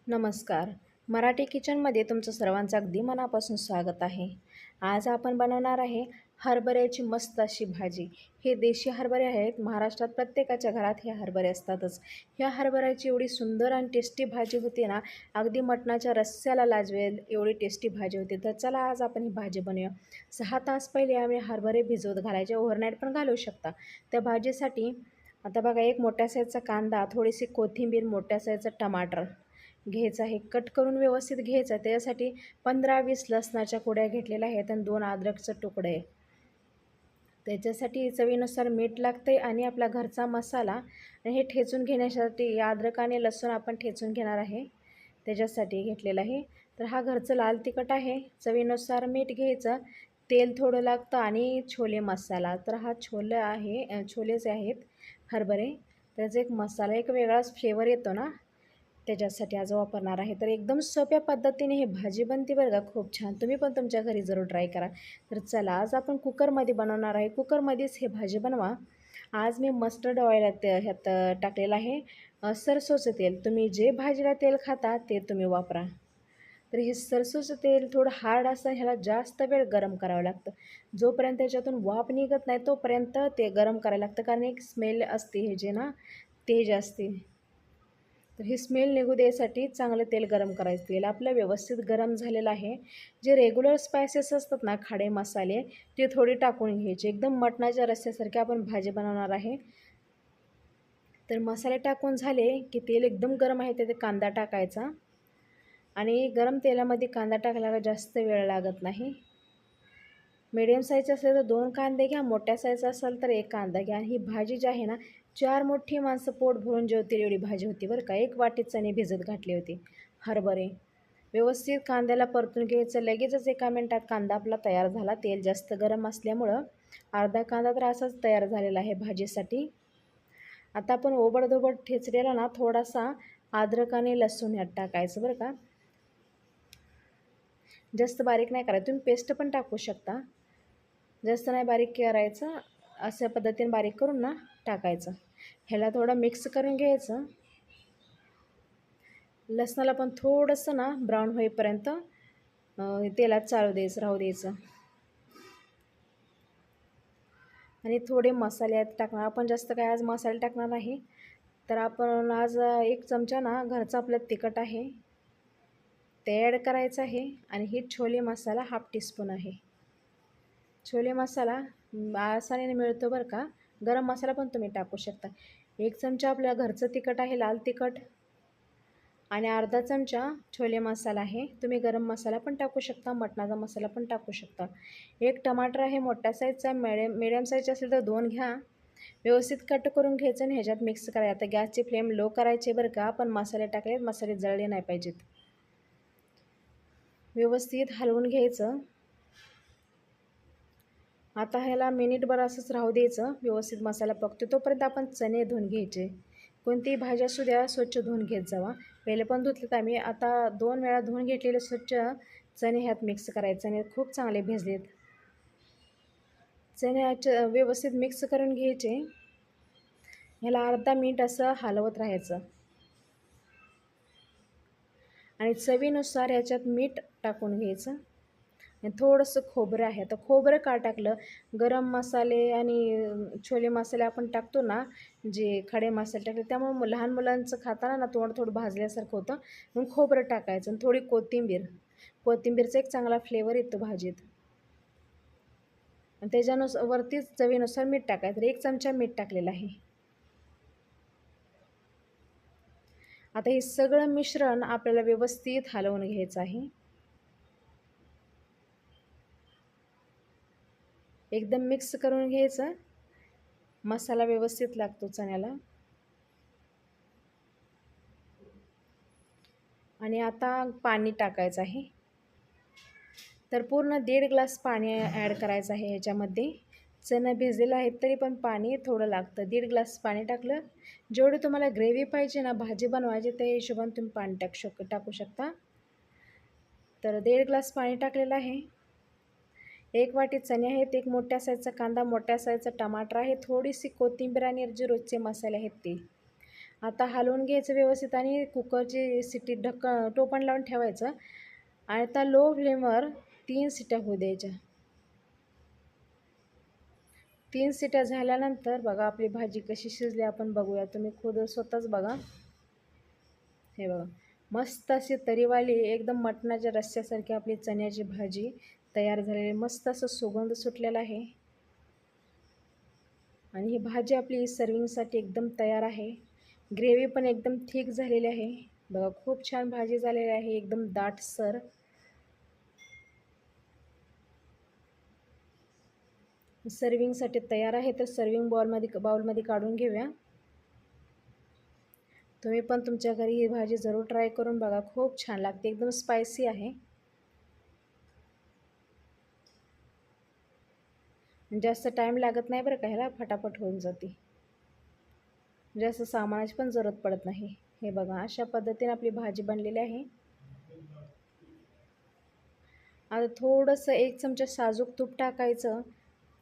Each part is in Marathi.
नमस्कार. मराठी किचनमध्ये तुमचं सर्वांचं अगदी मनापासून स्वागत आहे. आज आपण बनवणार आहे हरभऱ्याची मस्त अशी भाजी. हे देशी हरभरे आहेत. महाराष्ट्रात प्रत्येकाच्या घरात हे हरभरे असतातच. ह्या हरभऱ्याची एवढी सुंदर आणि टेस्टी भाजी होती ना, अगदी मटणाच्या रस्स्याला लाजवेल एवढी टेस्टी भाजी होती. तर चला आज आपण ही भाजी बनवूया. 6 तास पहिले आम्ही हरभरे भिजवत घालायचे, ओव्हरनाईट पण घालवू शकता. त्या भाजीसाठी आता बघा, एक मोठ्या साईजचा कांदा, थोडीशी कोथिंबीर, मोठ्या साईजचं टमाटर घ्यायचं आहे. कट करून व्यवस्थित घ्यायचं आहे. त्याच्यासाठी 15-20 लसणाच्या कुड्या घेतलेल्या आहेत आणि 2 अद्रकचे तुकडे. त्याच्यासाठी चवीनुसार मीठ लागते आणि आपला घरचा मसाला. आणि हे ठेचून घेण्यासाठी अद्रक आणि लसूण आपण ठेचून घेणार आहे, त्याच्यासाठी घेतलेलं आहे. तर हा घरचं लाल तिखट आहे, चवीनुसार मीठ घ्यायचं, तेल थोडं लागतं आणि छोले मसाला. तर हा छोले आहे, छोलेचे आहेत हरभरे. त्याचा एक मसाला, एक वेगळाच फ्लेवर येतो ना, त्याच्यासाठी आज वापरणार आहे. तर एकदम सोप्या पद्धतीने ही भाजी बनते बरं का, खूप छान. तुम्ही पण तुमच्या घरी जरूर ट्राय करा. तर चला, आज आपण कुकरमध्ये बनवणार आहे. कुकरमध्येच हे भाजी बनवा. आज मी मस्टर्ड ऑइल ह्यात टाकलेलं आहे. सरसोचं तेल, तुम्ही जे भाजीला तेल खाता ते तुम्ही वापरा. तर हे सरसोचं तेल थोडं हार्ड असं, ह्याला जास्त वेळ गरम करावं लागतं. जोपर्यंत त्याच्यातून वाफ निघत नाही तोपर्यंत ते गरम करायला लागतं, कारण एक स्मेल असते हे जे ना, तेज असते. तर ही स्मेल निघू द्यायसाठी चांगलं तेल गरम करायचं. तेल आपलं व्यवस्थित गरम झालेलं आहे. जे रेग्युलर स्पायसेस असतात ना, खडे मसाले, ते थोडे टाकून घ्यायचे. एकदम मटणाच्या रस्स्यासारखी आपण भाजी बनवणार आहे. तर मसाले टाकून झाले की तेल एकदम गरम आहे, ते कांदा टाकायचा. आणि गरम तेलामध्ये कांदा टाकल्यावर जास्त वेळ लागत नाही. मीडियम साईजचं असेल तर 2 कांदे घ्या, मोठ्या साईजचा असेल तर 1 कांदा घ्या. आणि ही भाजी जी आहे ना, 4 मोठी माणसं पोट भरून जेवतील एवढी भाजी होती बरं का. 1 वाटी चणे भिजत घातले होते, हरभरे. व्यवस्थित कांद्याला परतून घ्यायचं. लगेचच 1 मिनिटात कांदा आपला तयार झाला. तेल जास्त गरम असल्यामुळं अर्धा कांदा तर असाच तयार झालेला आहे भाजीसाठी. आता आपण ओबडधोबड ठेचलेला ना थोडासा अद्रक आणि लसूण ह्यात टाकायचं बरं का. जास्त बारीक नाही करायचं, तुम्ही पेस्ट पण टाकू शकता. जास्त नाही बारीक करायचं, अशा पद्धतीने बारीक करून ना टाकायचं. ह्याला थोडं मिक्स करून घ्यायचं. लसणाला पण थोडंसं ना ब्राऊन होईपर्यंत तेलात चालू द्यायचं, राहू द्यायचं. आणि थोडे मसाले आहेत टाकणार आपण, जास्त काय आज मसाले टाकणार नाही. तर आपण आज 1 चमचा ना घरचं आपलं तिखट आहे ते ॲड करायचं आहे. आणि ही छोले मसाला ½ टीस्पून आहे. छोले मसाला आसानीने मिळतो बरं का. गरम मसाला पण तुम्ही टाकू शकता. 1 चमचा आपल्या घरचं तिखट आहे, लाल तिखट. आणि अर्धा चमचा छोले मसाला आहे. तुम्ही गरम मसाला पण टाकू शकता, मटणाचा मसाला पण टाकू शकता. 1 टमाटर आहे मोठ्या साईजचा, मिडियम साईजचा असेल तर 2 घ्या. व्यवस्थित कट करून घ्यायचं आणि ह्याच्यात मिक्स करायचं. आता गॅसची फ्लेम लो करायची बरं का. आपण मसाले टाकले, मसाले जळले नाही पाहिजेत. व्यवस्थित हलवून घ्यायचं. आता ह्याला मिनिटभर असंच राहू द्यायचं. व्यवस्थित मसाला पकतो तोपर्यंत आपण चणे धुवून घ्यायचे. कोणतीही भाजी असू द्या, स्वच्छ धुवून घेत जावा. पहिले पण धुतलेत आम्ही, आता 2 वेळा धुवून घेतलेले स्वच्छ चणे ह्यात मिक्स करायचे आणि खूप चांगले भिजलेत. चणे व्यवस्थित मिक्स करून घ्यायचे. ह्याला अर्धा मिनिट असं हलवत राहायचं. आणि चवीनुसार याच्यात मीठ टाकून घ्यायचं. आणि थोडंसं खोबरं आहे. तर खोबरं का टाकलं, गरम मसाले आणि छोले मसाले आपण टाकतो ना, जे खडे मसाले टाकले, त्यामुळे लहान मुलांचं खाताना ना तोंड थोडं भाजल्यासारखं होतं. मग खोबरं टाकायचं आणि थोडी कोथिंबीरचा एक चांगला फ्लेवर येतो भाजीत. आणि त्याच्यानुसार वरतीच चवीनुसार मीठ टाकायचं. 1 चमचा मीठ टाकलेलं आहे. आता हे सगळं मिश्रण आपल्याला व्यवस्थित हलवून घ्यायचं आहे. एकदम मिक्स करून घ्यायचं. मसाला व्यवस्थित लागतो चण्याला. आणि आता पाणी टाकायचं आहे. तर पूर्ण 1.5 ग्लास पाणी ॲड करायचं आहे ह्याच्यामध्ये. चणं भिजलेलं आहेत तरी पण पाणी थोडं लागतं. 1.5 ग्लास पाणी टाकलं. जेवढी तुम्हाला ग्रेव्ही पाहिजे ना भाजी बनवायची, त्या हिशोबाने तुम्ही पाणी टाकू शकता. तर 1.5 ग्लास पाणी टाकलेलं आहे. 1 वाटी चणे आहेत, 1 मोठ्या साईजचा कांदा, मोठ्या साईजचा टमाटर आहे, थोडीशी कोथिंबीर आणि जे रोजचे मसाले आहेत ते. आता हलवून घ्यायचं व्यवस्थित आणि कुकरची शिट्टी टोपण लावून ठेवायचं आणि आता लो फ्लेमवर 3 शिट्ट्या होऊ द्यायच्या. 3 शिट्ट्या झाल्यानंतर बघा आपली भाजी कशी शिजली आपण बघूया. तुम्ही खुद स्वतःच बघा. हे बघा मस्त अशी तरीवाली एकदम मटणाच्या रस्स्यासारखी आपली चण्याची भाजी तयार झालेली. मस्त असं सुगंध सुटलेला आहे आणि ही भाजी आपली सर्विंगसाठी एकदम तयार आहे. ग्रेव्ही पण एकदम थिक झालेली आहे. बघा खूप छान भाजी झालेली आहे, एकदम दाटसर. सर्विंगसाठी तयार आहे. तर सर्विंग बाउलमध्ये काढून घेऊया. तुम्ही पण तुमच्या घरी ही भाजी जरूर ट्राय करून बघा, खूप छान लागते, एकदम स्पायसी आहे. जास्त टाईम लागत नाही बरं का ह्याला, फटाफट होऊन जाते. जास्त सामानाची पण जरूरत पडत नाही. हे बघा अशा पद्धतीने आपली भाजी बनलेली आहे. आता थोडंसं 1 चमचा साजूक तूप टाकायचं.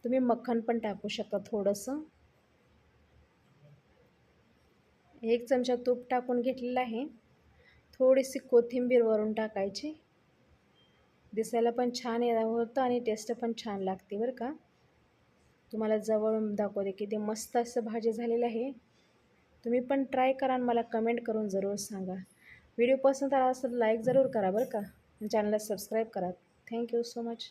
तुम्ही मक्खन पण टाकू शकता थोडंसं. 1 चमचा तूप टाकून घेतलेलं आहे. थोडीशी कोथिंबीर वरून टाकायची. दिसायला पण छान होतं आणि टेस्ट पण छान लागते बरं का. तुम्हाला जवळून दाखवते किती मस्त असं भाजी झालेली आहे. तुम्ही पण ट्राय करा आणि मला कमेंट करून जरूर सांगा. व्हिडिओ पसंत आला असेल लाईक जरूर करा बरं का. चॅनलला सबस्क्राईब करा. Thank you so much.